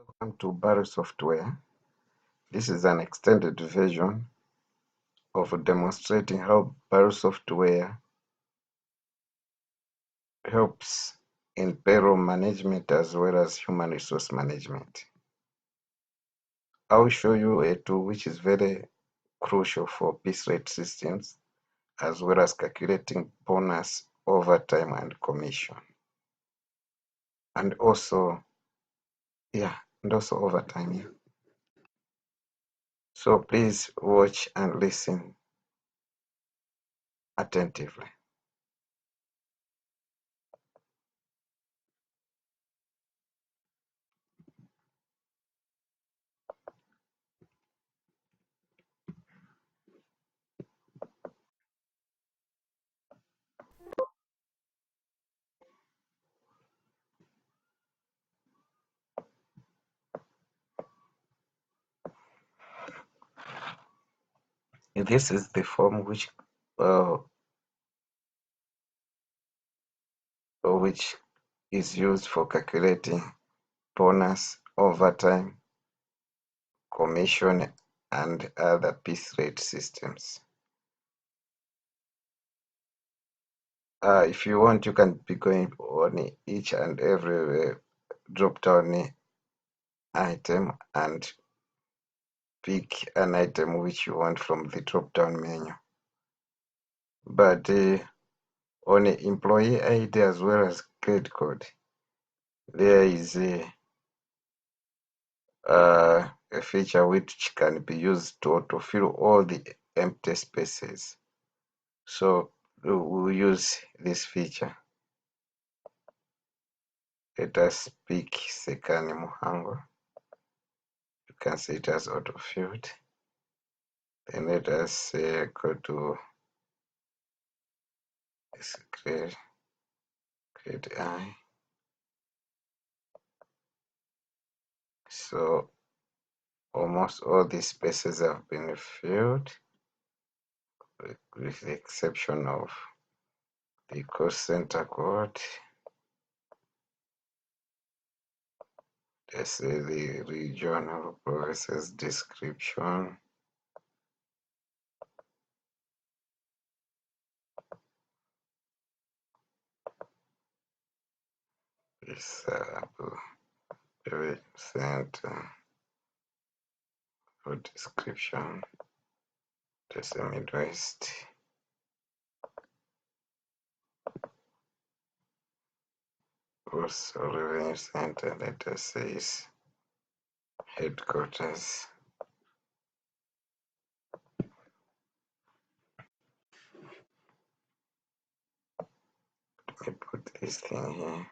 Welcome to BarEl software. This is an extended version of demonstrating how BarEl software helps in payroll management as well as human resource management. I will show you a tool which is very crucial for piece rate systems as well as calculating bonus, overtime, and commission. And also overtime. So please watch and listen attentively. This is the form which is used for calculating bonus, overtime, commission, and other piece rate systems. If you want, you can be going on each and every drop-down item and pick an item which you want from the drop-down menu. But on employee ID as well as credit code, there is a feature which can be used to fill all the empty spaces. So we'll use this feature. Let us pick Sekani Muhango. You can see it as auto-filled. Then let us go to this create I. So almost all these spaces have been filled, with the exception of the cost center code. Let's say the regional process description. This center for description. Just a Midwest. Also Revenue Center, let us say is headquarters. Let me put this thing here.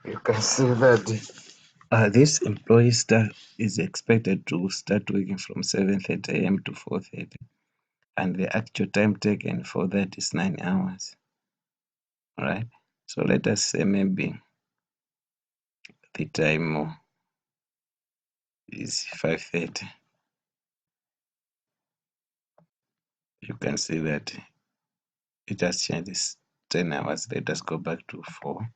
You can see that this employee is expected to start working from 7:30 a.m. to 4:30, and the actual time taken for that is 9 hours. All right. So let us say maybe the time is 5:30. You can see that it has changed. This 10 hours. Let us go back to 4.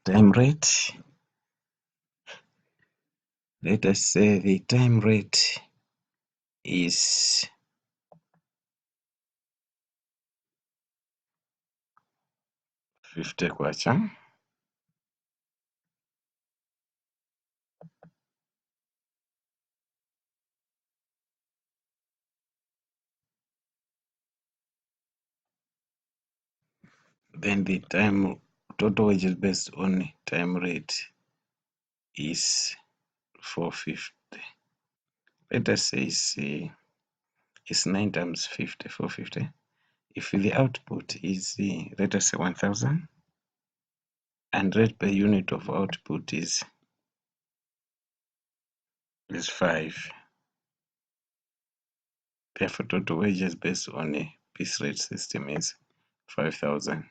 Time rate. Let us say the time rate is 50 kwacha. Then the total wages based on time rate is 450. Let us say it's 9 times 50, 450. If the output is let us say 1000, and rate per unit of output is 5. Therefore, total wages based on a piece rate system is 5,000.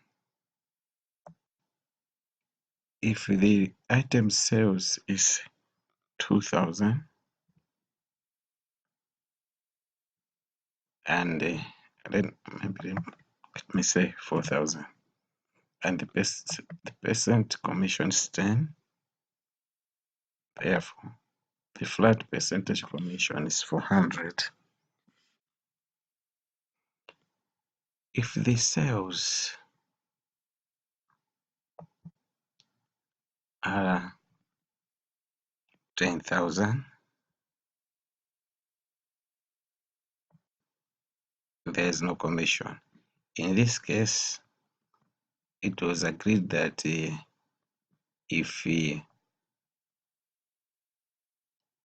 If the item sales is 2,000 and then maybe let me say 4,000, and the percent commission is 10, therefore the flat percentage commission is 400. If the sales are 10,000, there is no commission. In this case, it was agreed that if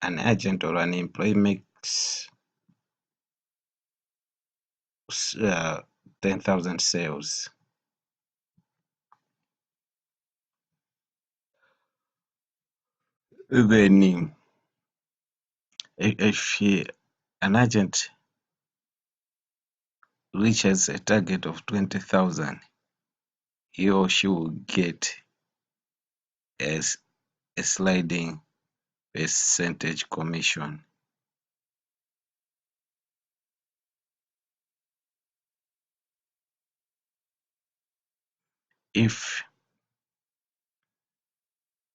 an agent or an employee makes 10,000 sales, then if an agent reaches a target of 20,000, he or she will get as a sliding percentage commission. If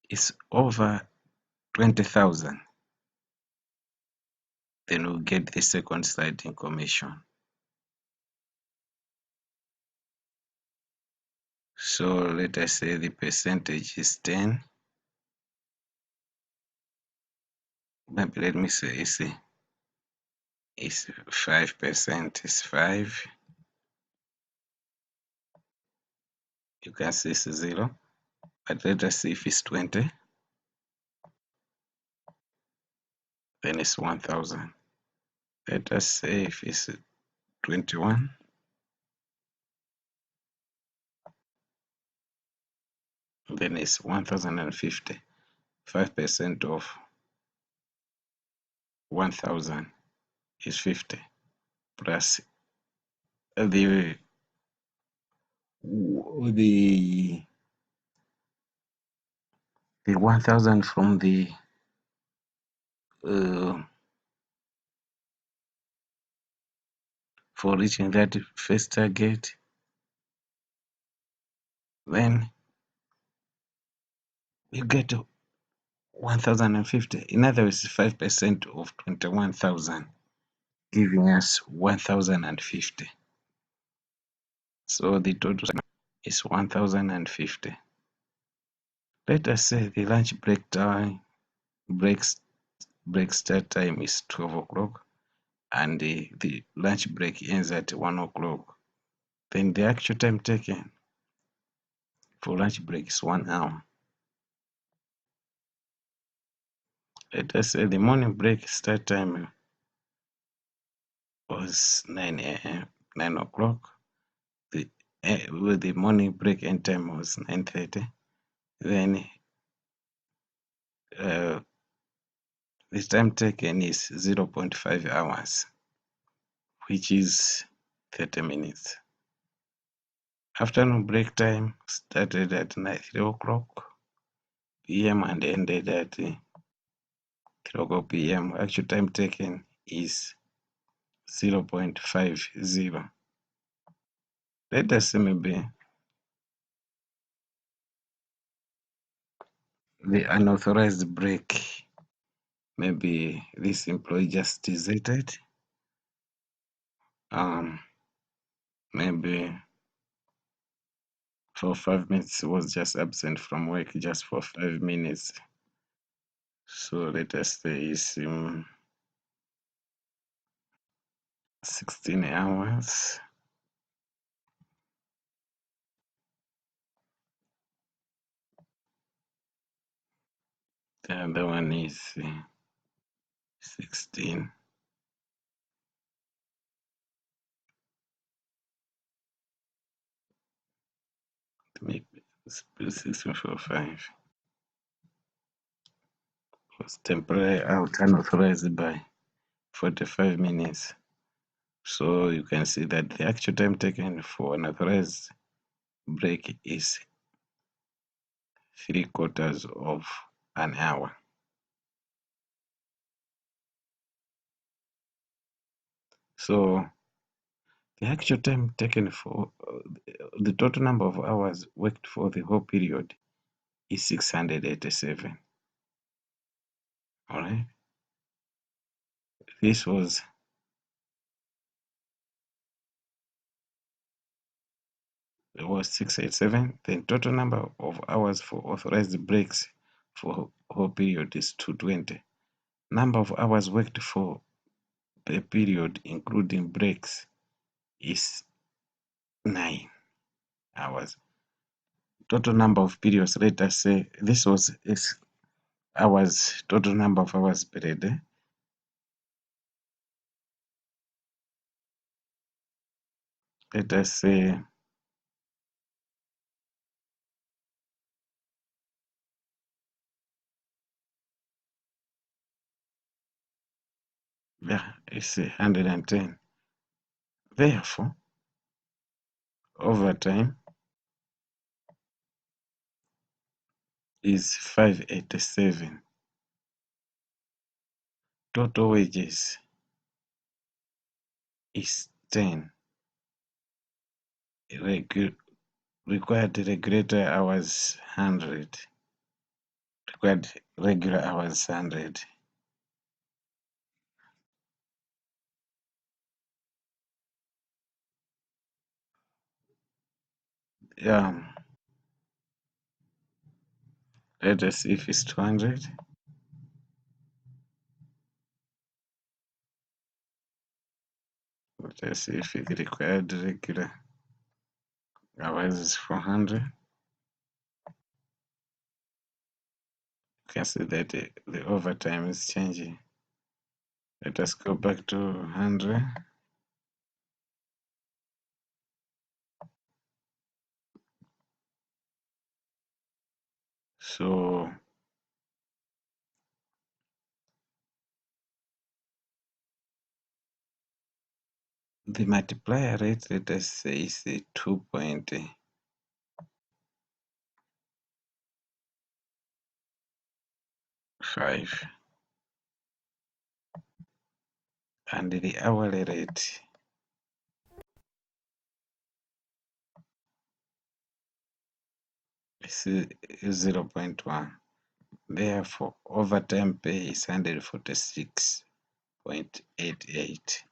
it's over 20,000, then we'll get the second sliding commission. So let us say the percentage is 10. Maybe let me say it's 5%, it's 5. You can see it's 0. But let us see if it's 20, then it's 1,000. Let us say if it's 21, then it's 1,050. 5% of 1,000 is 50, plus the 1,000 from the for reaching that first target. Then you get 1,050. In other words, 5% of 21,000, giving us 1,050. So the total is 1,050. Let us say the lunch break time, break start time is 12 o'clock, and the lunch break ends at 1 o'clock. Then the actual time taken for lunch break is 1 hour. Let us say the morning break start time was 9 a.m., 9 o'clock. The morning break end time was 9:30. Then the time taken is 0.5 hours, which is 30 minutes. Afternoon break time started at 3 o'clock p.m. and ended at 3 o'clock p.m. Actual time taken is 0.50. Let us say maybe the unauthorized break, maybe this employee just deserted, maybe for 5 minutes was just absent from work just for 5 minutes. So let us say it's 16 hours. The other one is 16. 1645 was temporarily out unauthorized by 45 minutes. So you can see that the actual time taken for an authorized break is 3/4 of an hour. So the actual time taken for the total number of hours worked for the whole period is 687. All right. This was it was 687. The total number of hours for authorized breaks for whole period is 220. Number of hours worked for the period including breaks is 9 hours. Total number of periods, let us say this was hours, total number of hours per day. Let us say yeah, it's 110. Therefore, overtime is 587. Total wages is 10. Required regulator hours 100. Required regular hours 100. Yeah, let us see if it's 200. Let us see if it required regular hours is 400. You can see that the overtime is changing. Let us go back to 100. So the multiplier rate, let us say, is 2.5, and the hourly rate is 0.1. Therefore, overtime pay is 146.88.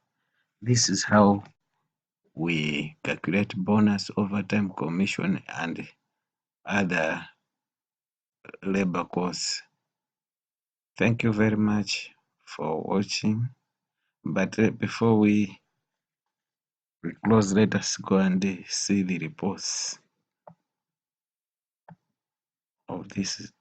This is how we calculate bonus, overtime, commission, and other labor costs. Thank you very much for watching. But before we close, let us go and see the reports of this.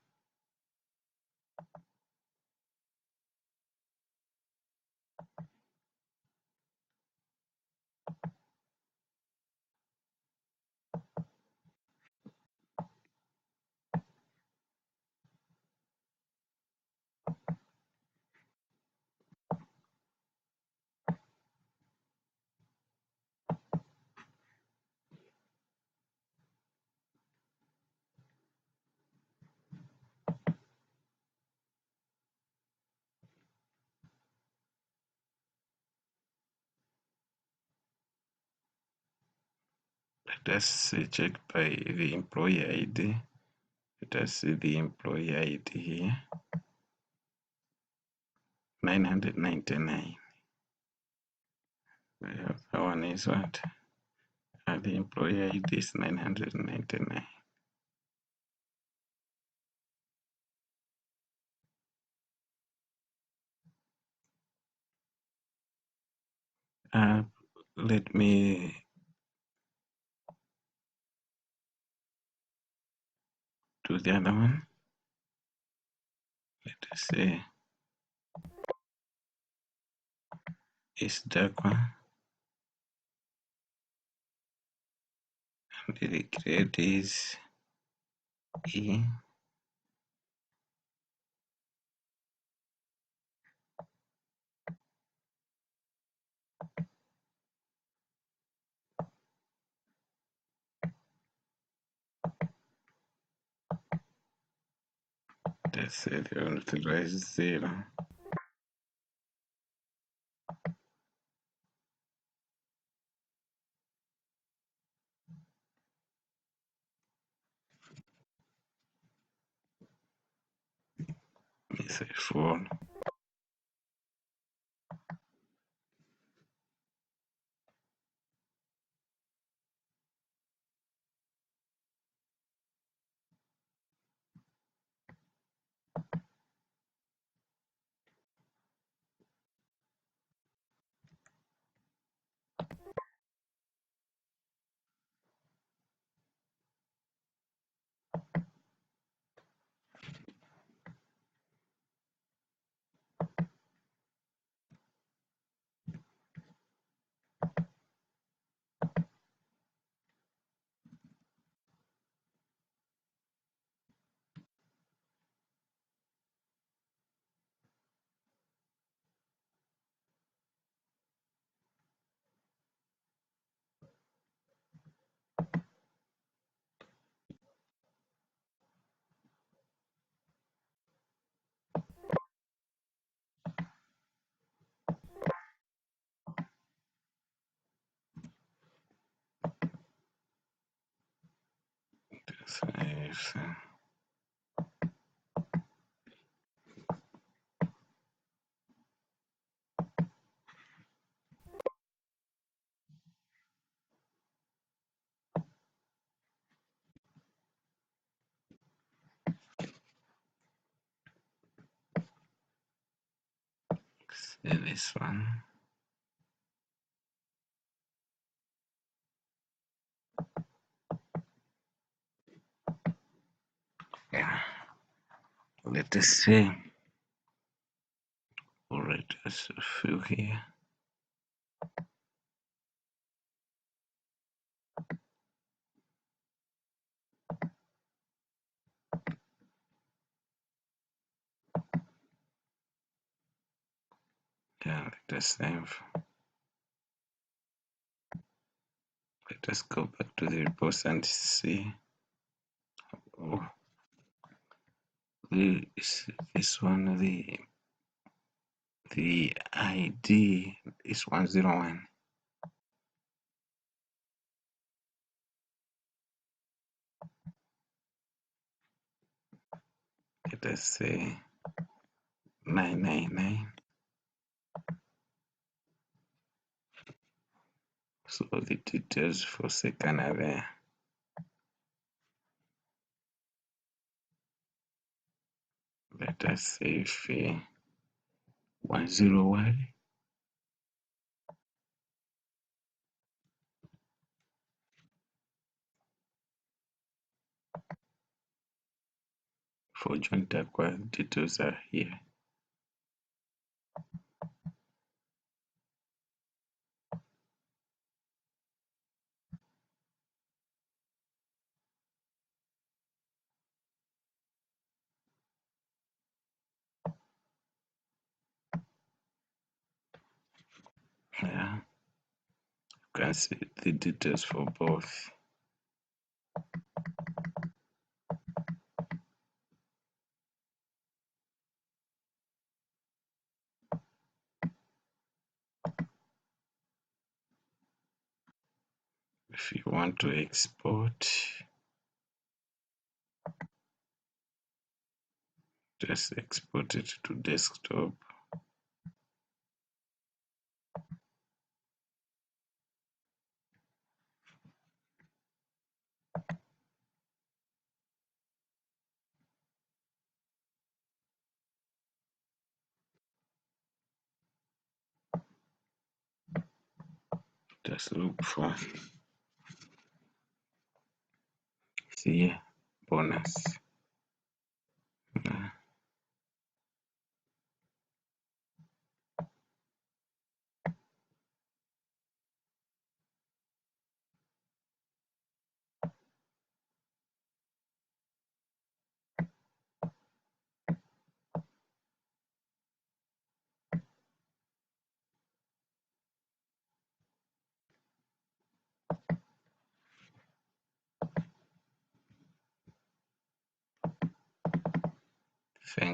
Let us check by the employee ID. Let us see the employee ID here. 999. The other one is what? The employee ID is 999. Let me do the other one. Let us say it's dark one. The grade is E that's it, you authorize 0. Let me say 4. That's 5. See this one. Yeah. Let us see. Alright, there's a few here. Yeah, let us save. Let us go back to the report and see. Oh, this one, the ID is 101. Let us say 999. So the details for second are there. Let us say if 101. For joint acquired details are here. Yeah, you can see the details for both. If you want to export, just export it to desktop. Just look for, see here, bonus. Yeah. Thank